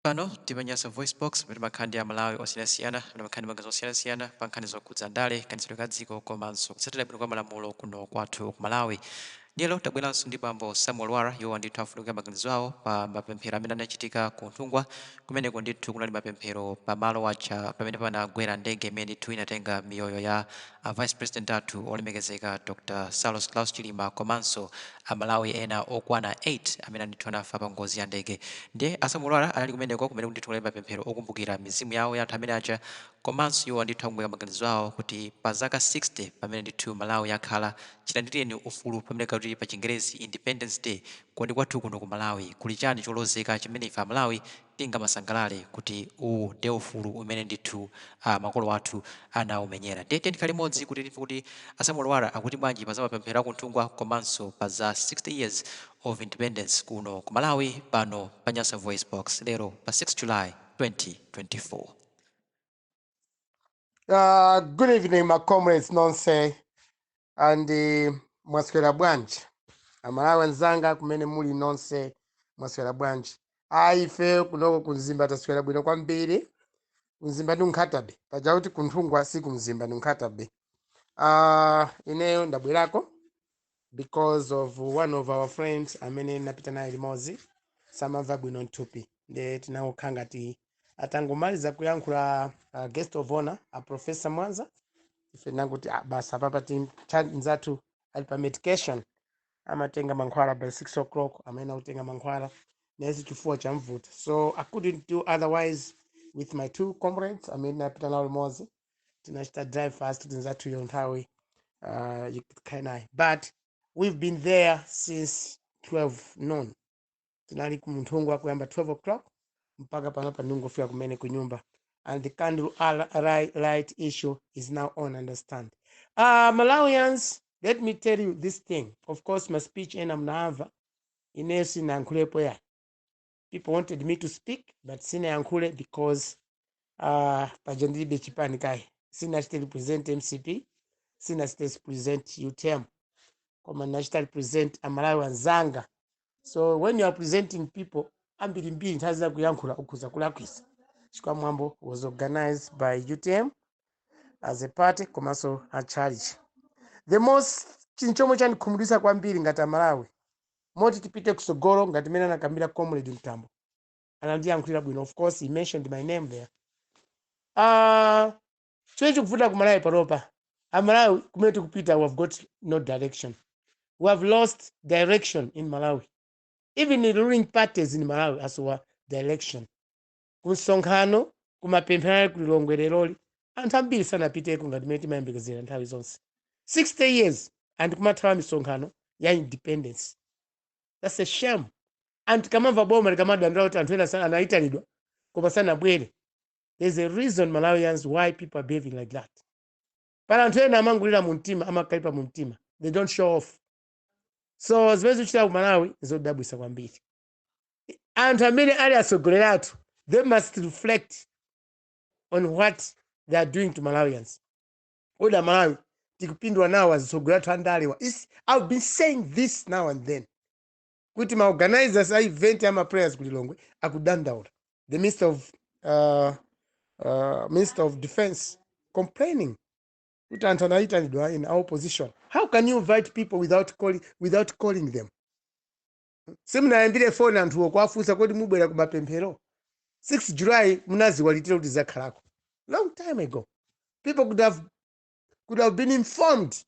Pano tipa Nyasa VoiceBox pamene makhandi a Malawi osiyanasiyana pamene makhandi magazi osiyanasiyana pa nkhani zokhudza ndale kanizidwe ka dziko komanso kutsatira bwino kwa malamulo kuno kwathu ku Malawi. Lero tabweranso ndi bambo Lwara iwo ndithu afunika maganizo awo pa mapemphero amene anachitika ku Nthungwa kumeneko ndithu kunali mapemphero pamalo wacha pamene panagwera ndege imene ndithu inatenga miyoyo ya Vice President athu olemekezeka Dr. Saulos Klaus Chilima komanso Malawi ena okwana 8 amene ndithu anafa pa ngozi ya ndege. Ndiye Lwara anali kumeneko kumene ndithu kunali mapemphero okumbukira mizimu yawo ya anthu amene aja komanso iwo ndithu akumbuka maganizo awo kuti pa zaka 60 pamene ndithu Malawi yakhala chilandireni ufulu pamene kuti pa Chingerezi Independence Day kodi kwathu kuno ku Malawi kuli chani cholozeka chimene ife Malawi tingamasangalale kuti uwu ndi ufulu umene ndithu makolo athu anaumenyera. Ndiye tikhale limodzi kuti tife kuti Lwara akuti bwanji pa za mapemphero a ku Nthungwa komanso pa za 60 years of independence kuno ku Malawi pano pa Nyasa VoiceBox lero pa 6 July 2024. Good evening, my comrades, nonse, and mwaswera bwanji. Malawians zanga kumene muli nonse mwaswera bwanji. Ife kunoko kunzimba taswera bwino kwambiri. Kunzimba ndi Nkhatabe. Paja kuti ku Nthungwa si kunzimba ndi Nkhatabe. Ineyo ndabwerako because of one of our friends amene napita naye limodzi samamva bwino nthupi. Nde tinakhala ngati atangomaliza kuyankhula guest of honor a Professor Mwanza ife nanguti basa papa nzathu ali pa medication amatenga mankhwala by 6 o'clock amene utenga mankhwala nesi chifuwa cha mvuto, so I couldn't do otherwise with my two comrades amene napita nawo limodzi tinachita drive fast kuti nzathu yo nthawi yikhainayi, but we've been there since 12 noon. Tinali ku Nthungwa kuyamba 12 o'clock mpaka panopa ndingofika kumene kunyumba, and the candle light issue is now on, understand. Malawians, let me tell you this thing. Of course, my speech ena mnaava inesi na yankulepo ya. People wanted me to speak, but sina yankule because pajandilibe chipani kai. Sina still present MCP, sina still present UTM. Koma na still present Malawians zanga. So when you are presenting people, ambirimbiri ntaziza kuyankula ukuza kulakwisa. Chikwa Mwambo was organized by UTM as a party, komanso a charge. The most chinchomo chani kumudisa kwa mbiri ngata Malawi. Moti tipite kusogoro ngati mena nakambira comrade Mtambo. Anandia yankulira bwino. Of course, he mentioned my name there. Chwechu kufuta kumalawi paropa. Malawi kumetu kupita, we have got no direction. We have lost direction in Malawi. Even the ruling parties in Malawi as well direction. Kusonkhano kumapemphera kulongwereroli anthu ambiri sanapiteko ngati mene timayembekezera nthawi zonse 60 years and kumathawa misonkhano ya independence. That's a shame. And kamamva boma likamadandira kuti anthu ena anayitanidwa koma sanabwere. There's a reason, Malawians, why people are behaving like that. Pala anthu ena amangulira mu mtima amakalipa mu mtima, they don't show off. So zimene zikuchitika ku Malawi zodabwisa kwambiri. Anthu amene ali asogoleratu, they must reflect on what they are doing to Malawians. Oda Malawi, tikupindwa nawo azisogolatu andalewa. I've been saying this now and then. Kuti ma organizers a event ama prayers kulilongwe, akudandaula. The Minister of Defense complaining. Kuti anthu anayitanidwa in our position. How can you invite people without calling them? Simunayambire phone anthu okwafunsa kodi mubwera ku mapemphero. 6 July munazi walitira kuti zakhalako. Long time ago. People could have been informed.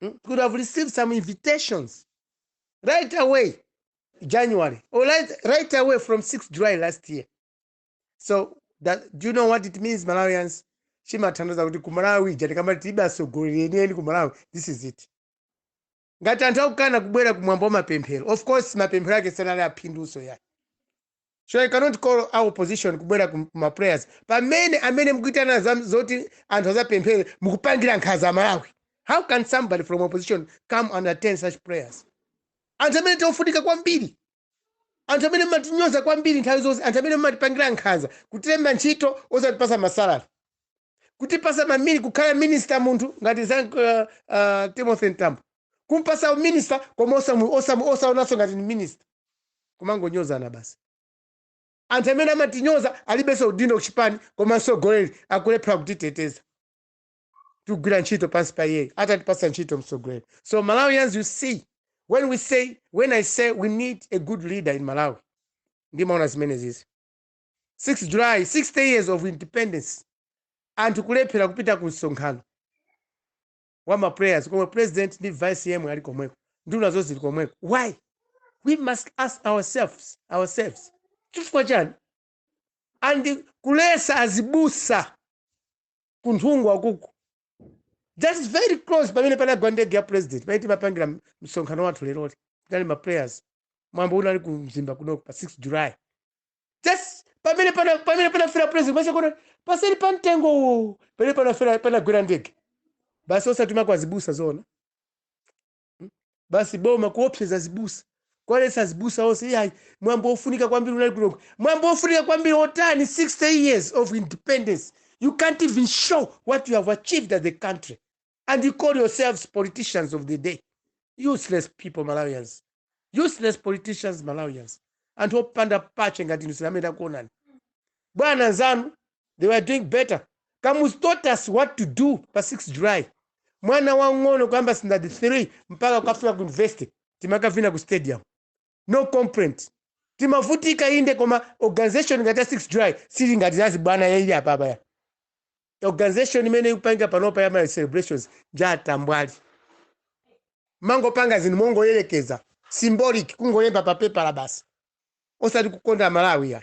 Could have received some invitations right away, January, or right away from 6 July last year. So do you know what it means, Malawians? Shimatandaza kuti ku Malawi jatikamba tiba sogoleni ku Malawi. This is it. Ngati anthu akukana kubwera kumwambo mapemphero. Of course mapemphero yake sanali aphinduso ya. So I cannot call our opposition kubwera kuma prayers. Pamene amene mkuitana zoti anthu azapemphere mukupangira nkhaza Malawi. How can somebody from opposition come and attend such prayers? Anthu amene tofunika kwambiri. Anthu amene matinyoza kwambiri nthawi zonse, anthu amene matipangira nkhaza, kutemba ntchito osatipasa masalary. Kutipasa mamini kukhala minister munthu ngati Timothy Ntambo. Kumpasa minister koma osaonaso ngati ni minister. Kumangonyozana basi. anthu amene amatinyoza alibenso udindo kuchipani koma mtsogoleri akulephera kutiteteza tugwira ntchito pansi pa iye atatipasa ntchito mtsogoleri. So Malawians, you see, when I say we need a good leader in Malawi, ndimaona zimene zizi 6 July 60 years of independence anthu kulephera kupita ku msonkhano wa ma prayers komwe president ndi vice yemwe ali komweko nduna zonse zili komweko. Why? We must ask ourselves chifukwa chani and kulesa azibusa kunthungwa kuku that is very close pamene panagwa ndege ya president pamene timapangira msonkhano wathu leroli tinali ma prayers mwambo unali ku mzimba kunoko pa 6 July just pamene panafera president masakona paseli pamtengo pamene panagwera ndege basi osatuma kwa zibusa zona basi boma kuopseza zibusa kwalesa zibusa onse yayi mwambo ofunika kwambiri unali kunoko mwambo ofunika kwambiri otani 60 years of independence. You can't even show what you have achieved as a country and you call yourselves politicians of the day. Useless people, Malawians. Useless politicians, Malawians. And hope panda pache ngati nusinamenda kuonani bwana zanu they were doing better. Kamus taught us what to do pa 6 July. Mwana wangono kwamba standard 3 mpaka ukafika ku university timakavina ku stadium. No complaint. Timavutika inde koma organization ngati 6 July sili ngati zazi bwana yeye apa apa ya. Organization imene upanga panopa ya my celebrations jata mbwali. Mango panga zinimongo yelekeza. Symbolic kungoyemba pa paper la basi. Osati kukonda Malawi ya.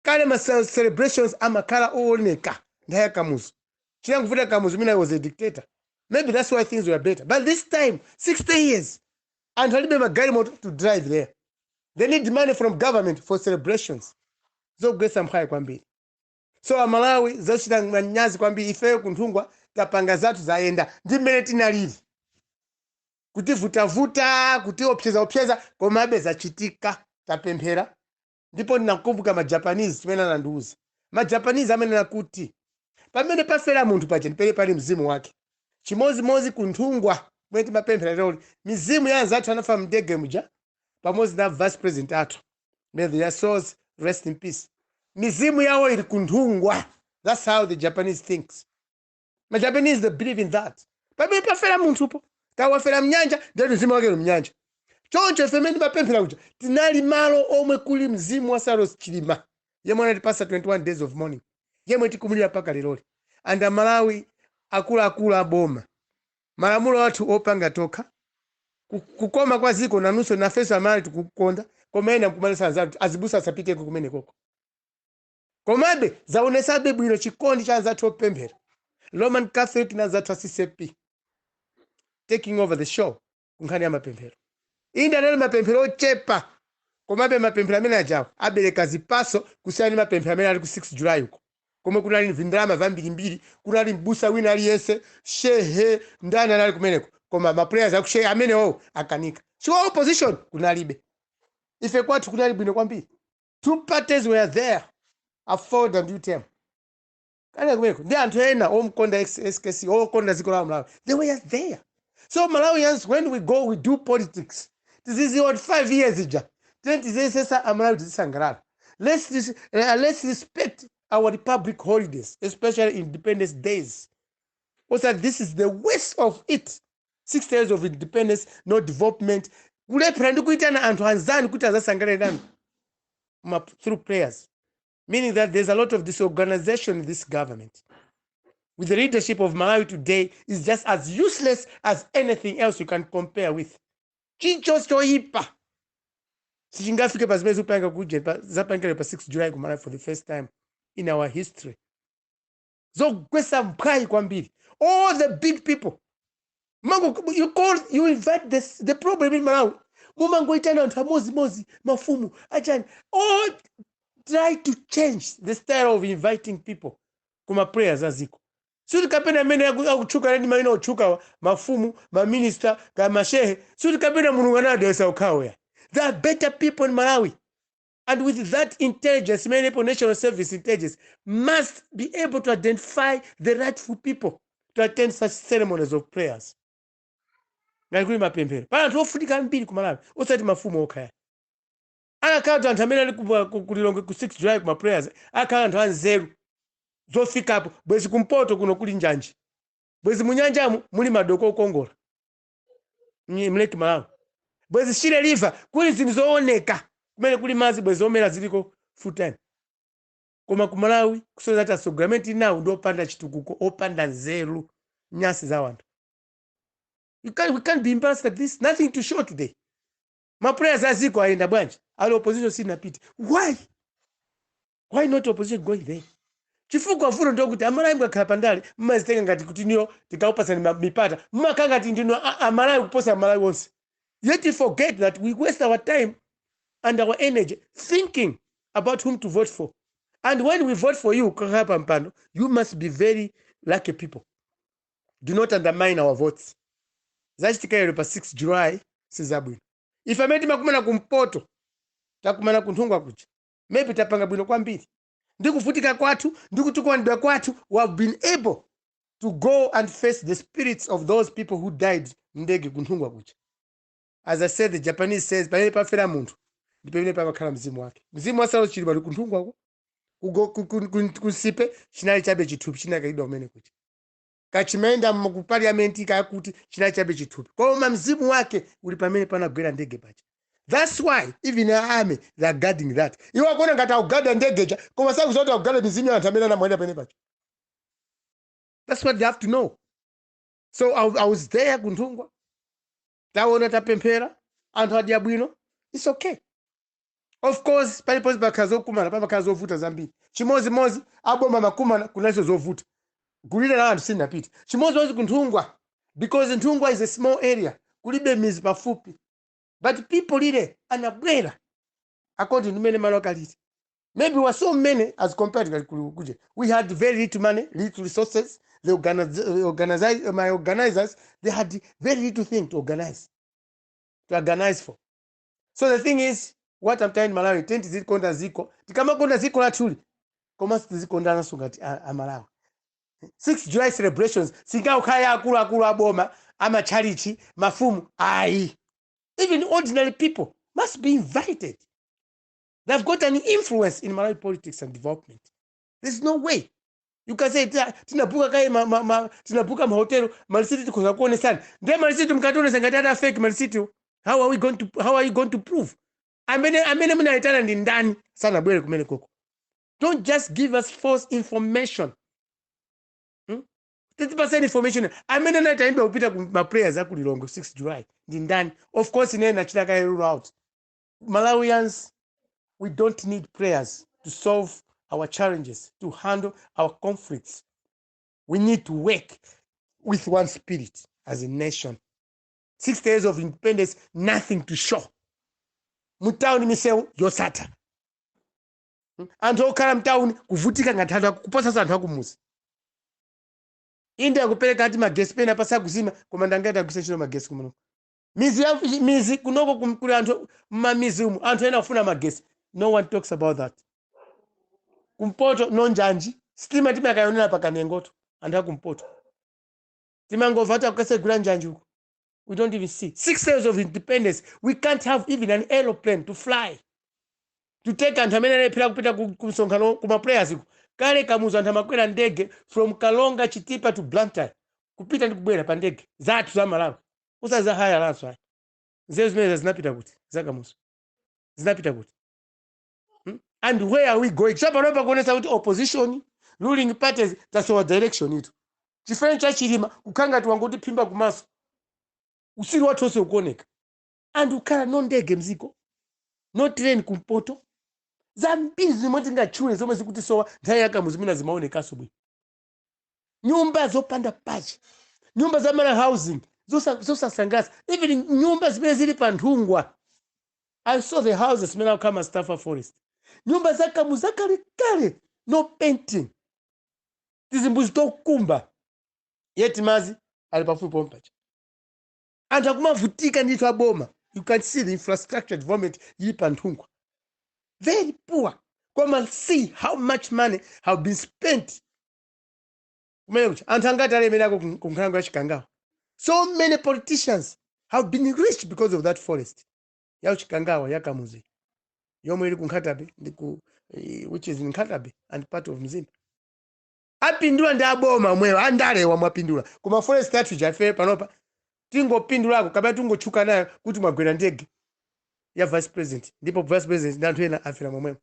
Kale ma celebrations amakala ooneka ndaya kamuzu. Chilangu vuta kamuzu mina was a dictator. Maybe that's why things were better. But this time 60 years and halibe magari moto to drive there. They need money from government for celebrations. So gwesa mkhaya kwambiri. So Malawi zachita manyazi kwambiri ifeyo kunthungwa tapanga zatu zaenda ndi mmene tinalili kuti vuta kuti opseza komabe zachitika tapemphera ndipo ndinakumbuka ma Japanese timene anandiuza ma Japanese amene nakuti pamene pafera munthu pacheni pele pali mzimu wake chimozimozi kunthungwa mweti mapemphera lero mizimu ya zatu anafa mdege muja pamozi na vice president athu may their souls rest in peace. Mizimu yawo ili kunthungwa. That's how the Japanese thinks. Ma Japanese they believe in that. Pamene pafera munthu po tawafera mnyanja ndi mzimu wake mnyanja choncho femeni mapemphera kuja tinali malo omwe kuli mzimu wa Saros Chilima yemwe anatipasa 21 days of mourning yemwe tikumulira paka lero. And Malawi akulu aboma malamulo athu opanga toka kukoma kwa ziko na nuso na fesa mali tukukonda komena kumalisa zatu azibusa sapite kumene koko komabe zaonesa bwino chikondi cha zatu opemphera Roman Catholic na zatu CCP taking over the show kunkhani ya mapemphero inda nalo mapemphero ochepa komabe mapemphero amene ajawo abereka zipaso kusiyana mapemphero amene ali ku 6 July uko komwe kunali vindrama vambirimbiri kunali mbusa wina aliyese shehe ndani anali kumeneko koma ma prayers akushehe amene akanika so opposition kunalibe ife kwathu kunali bwino kwambiri. Two parties were there afford and UTM kana kumeneko ndi anthu ena omkonda SKC okonda ziko la Malawi they were there. So Malawians, when we go, we do politics. This is what 5 years ija. 20 years Malawi tisangalala. Let's respect our republic holidays, especially Independence days. Also, this is the worst of it. 6 years of independence, no development. Through prayers. Meaning that there's a lot of disorganization in this government. With the leadership of Malawi today is just as useless as anything else you can compare with. Chichochoipa. Sichingafike pa zimezi upanga kuje zapangele pa 6 July kumalawi for the first time in our history. Zogwesa mkai kwambiri. All the big people. Mango, you invite the problem in Malawi. Mumango itana anthu mozi mafumu achani. All try to change the style of inviting people kuma prayers aziko. Sudi kapena mene akuchuka nani maina uchuka mafumu, minister, kama shehe. Sudi kapena munungana desa ukawe. There are better people in Malawi. And with that intelligence, many people, national service intelligence, must be able to identify the rightful people to attend such ceremonies of prayers. Ngakuli mapempero. Pana tuofunika mbili ku Malawi. Osati mafumu okaya. akakhala anthu amene ali kulilonge ku 6 July kuma prayers akakhala anthu anzeru zofikapo bwezi kumpoto kuno kuli njanji bwezi munyanjamu muli madoko okongola mleki Malawi bwezi Shire River kuli zinthu zooneka kumene kuli madzi bwezi omera ziliko full time koma ku Malawi kusoza ta sogramenti nawo ndopanda chitukuko opanda nzeru nyasi za wanthu. We can't be embarrassed like this. Nothing to show today. My prayers are ziko aenda bwanji. All opposition sinapita. Why? Why not opposition going there? Chifukwa funo ndokuti Amalawi mukakhala pandale mmazitenga ngati kuti niyo tikaupasani mipata mmakhala ngati ndino Amalawi kuposa Amalawi onse. Yet you forget that we waste our time and our energy thinking about whom to vote for. And when we vote for you, kakapa mpando, you must be very lucky people. Do not undermine our votes. Zachitika lero pa 6 July sizabwino. If ameti makumana kumpoto takumana kunthungwa kuja. Maybe tapanga bwino kwambiri. Ndikuvutika kwathu, ndikutukwanidwa kwathu, we have been able to go and face the spirits of those people who died ndege kunthungwa kuja. As I said, the Japanese says, pamene pafera munthu, ndipamene pamakhala mzimu wake. Mzimu wasalo chili bali kunthungwa kusipe chinali chabe chithupi chinakaidwa umene kuti. Kachimenda mu parliament kakuti chinali chabe chithupi. Koma mzimu wake uli pamene panagwera ndege pacha. That's why even the army they are guarding that. Iwo akona ngata ugada ndege ja koma sakuzoti ugada mizimu ya anthu amene anamwenda pamene pacha. That's what they have to know. So I was there kunthungwa. Taona tapemphera anthu adya bwino. It's okay. Of course, palipo bakazo kumana pabakazo vuta zambiri. Chimozi aboma makumana kunaiso zovuta. Kulira na anthu sinapita. Chimozi kunthungwa because Nthungwa is a small area. Kulibe mizi pafupi. But people lile anabwera according to many localities. Maybe we were so many as compared to Kuje. We had very little money, little resources. The my organizers, they had very little thing to organize for. So the thing is, what I'm telling Malawi, 20 zikonda ziko. Tikama konda ziko la tuli. Koma zikonda na sungati Malawi. 6 July celebrations. Singa ukaya akulu aboma, ama charity, mafumu, aye. Even ordinary people must be invited. They've got an influence in Malawi politics and development. There's no way. You can say, tinabuka kai tinabuka mahotelo, Malicity tukoza kuone sana. Then Malicity mkatone sangatata fake Malicity. How are you going to prove? Amene muna itana ndi ndani sana bwele kumene koko. Don't just give us false information. 30% information. Amene na itaimba upita ma prayers akulilongo 6 July. Ndi ndani. Of course inena chitaka rule out. Malawians, we don't need prayers to solve our challenges, to handle our conflicts. We need to work with one spirit as a nation. 6 days of independence, nothing to show. Mutauni miseu yosata. Anthu okhala mtauni kuvutika ngati anthu kuposa anthu akumuzi. Inde akupeleka ati magesi pena pasa kuzima komanda ngati akusechino magesi kumuno. Mizi kunoko kumkuli anthu mamizi umu anthu ena ufuna magesi. No one talks about that. Kumpoto nonjanji stima timakayonera pakanengoto anthu akumpoto. Timangova kukase gula njanji uko. We don't even see. 6 days of independence. We can't have even an aeroplane to fly. To take anthu amene alephera kupita kumsonkhano kuma prayers uko. Kale kamuzo anthu amakwera ndege from Kalonga Chitipa to Blantyre. Kupita ndi kubwera pa ndege. Zathu za Malawi. Usaza haya lanso haya. Nzeru zimene zinapita kuti. Zakamuzo. Zinapita kuti. And where are we going? Chapanopa kuonesa kuti opposition, ruling parties, tasowa direction itu. Chifene cha chilima, kukanga tuwanguti pimba kumaso. Usiri watu ose ukuoneka. And ukara no ndege mziko. No train kumpoto. Zambizi mwati nga chune zoma zikuti sowa. Dhaya yaka muzimina zimaoneka subwi. Nyumba zopanda pachi. Nyumba za mala housing. Zosa sangasa. Even nyumba zimene zili panthungwa. I saw the houses mena kama Staffa Forest. Nyumba zaka muzakale kale. No painting. Tizimbuzi tokumba. Yeti mazi alipafu pompacha. And akumavutika nditu aboma. You can see the infrastructure development yipa ntungwa. Very poor. Come and see how much money have been spent. Antangata lemenako kumkango ya Chikangawa. So many politicians have been rich because of that forest. Ya Chikangawa, ya Kamuzi. yomwe ili ku Nkhatabe which is in Nkhatabe and part of Mzimba. Apindula ndi aboma mwewo andalewa mwapindula koma forest strategy afe panopa tingopindulako kapena tungotchuka nayo kuti mwagwera ndege ya vice president ndipo vice president ndi anthu ena afera momwemo.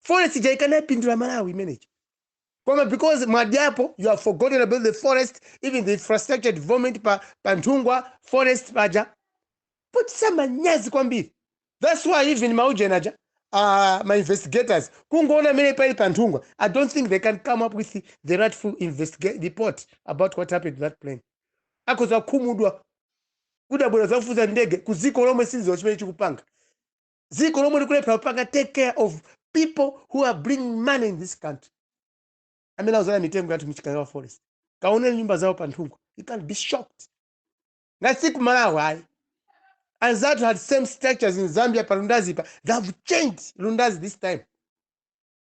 Forest ikanaipindula Malawi imeneyi. Koma because mwadiapo you have forgotten about the forest, even the infrastructure development pa Nthungwa forest paja putisa manyazi kwambiri. That's why even maujenaja my investigators kungoona mene pali pa Nthungwa, I don't think they can come up with the rightful report about what happened to that plane. Akoza kumudwa kudabwera zafuza ndege kuziko lomwe sinzi chimene chikupanga. Ziko lomwe likulepha kupanga take care of people who are bringing money in this country. Amene uzala mitengo yathu Michigangawa forest. Kaone nyumba zao pa Nthungwa. You can be shocked. Na siku Malawi and that had same structures in Zambia pa Lundazi pa. They have changed Lundazi this time.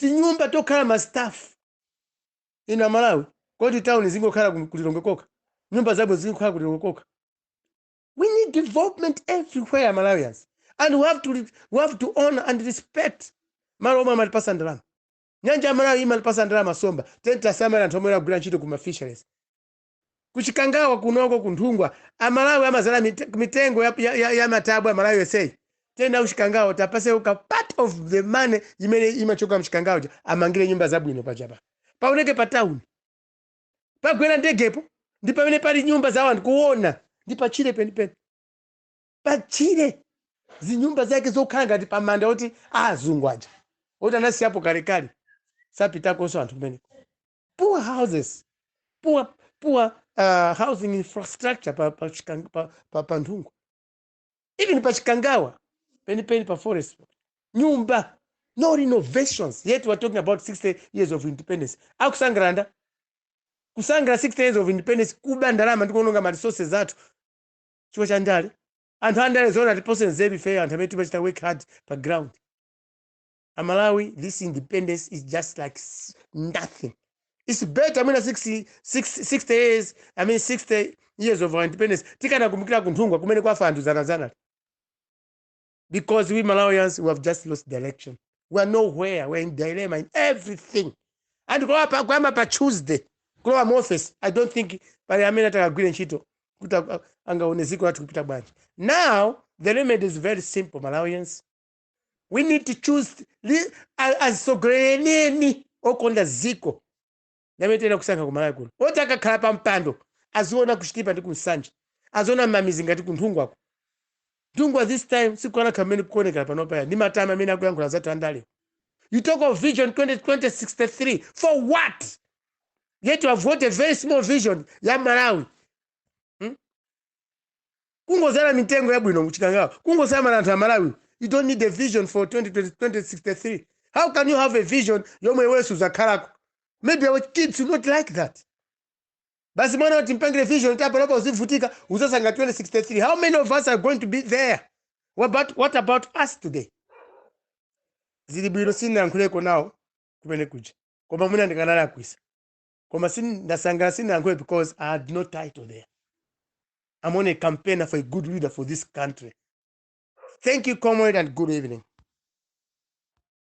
Tinyumba tokhala ma staff in Malawi. Kodi town zingokhala kulilongokoka. Nyumba zabo zingokhala kulilongokoka. We need development everywhere, Malawians. And we have to honor and respect Maroma malipasa ndalama. Nyanja Malawi malipasa ndalama somba. Tenta sama na tomera kugwira ntchito kuma fisheries. Kuchikangawa kunoko kunthungwa Amalawi amazala mitengo ya matabu ya Malawi USA. Tena ushikangawa tapase uka part of the money imene imachoka mchikangawa amangire nyumba zabwino pachapa. Paoneke pa town. Pagwera ndegepo ndi pamene pali nyumba za wanthu kuona ndi pachire penipeni. Pachire zinyumba zake zokhala ngati pamanda oti azungwaja. Oti anasiyapo kalekale. Sapitakonso anthu kumeneko. Poor houses. Poor housing infrastructure pa Nthungwa. Even pa Chikangawa, penipeni pa forest. Nyumba, no renovations. Yet we're talking about 60 years of independence. Akusangranda, kusangra 60 years of independence, kuba ndalama ndikononga ma resources athu. Chiko cha ndale. Anthu andale zona tiposen zebi fair anthu amene timachita work hard pa ground. Malawi, this independence is just like nothing. It's better. I mean, 60 years. I mean, 60 years of our independence. Tikana kumukira kunthungwa kumene kwa fantu zana. Because we Malawians, we have just lost the election. We are nowhere. We're in dilemma in everything. And go up pa Tuesday. Go am office. I don't think parliament atagwira ntchito kuta angaone ziko watu kupita bwanji. Now, the remedy is very simple, Malawians. We need to choose as sogolereni okonda ziko. Nametera kusankha ku Malawi kuno. Oti akakhala pa mpando aziona kuchitipa ndi kunsanje. Aziona mamizi ngati kunthungwako. Nthungwa this time sikwana kamene kuonekera panopa ya. Ndi matama amene akuyankhula zathu andale. You talk of vision 2063 for what? Yet you have got a very small vision ya Malawi. Kungozala mitengo yabwino muchikangawa. Kungozala anthu a Malawi. You don't need a vision for 2063. How can you have a vision yomwe wesu zakhalako? Maybe our kids will not like that. Basi mwana wati mpangile vision tapa lopa uzivutika uzasanga 2063. How many of us are going to be there? What about us today? Zilibwiro sina nkuleko nao kumene kuja. Koma muna ndikanala kwisa. Koma ndasanga sina nkule because I had no title there. I'm on a campaigner for a good leader for this country. Thank you, comrade, and good evening.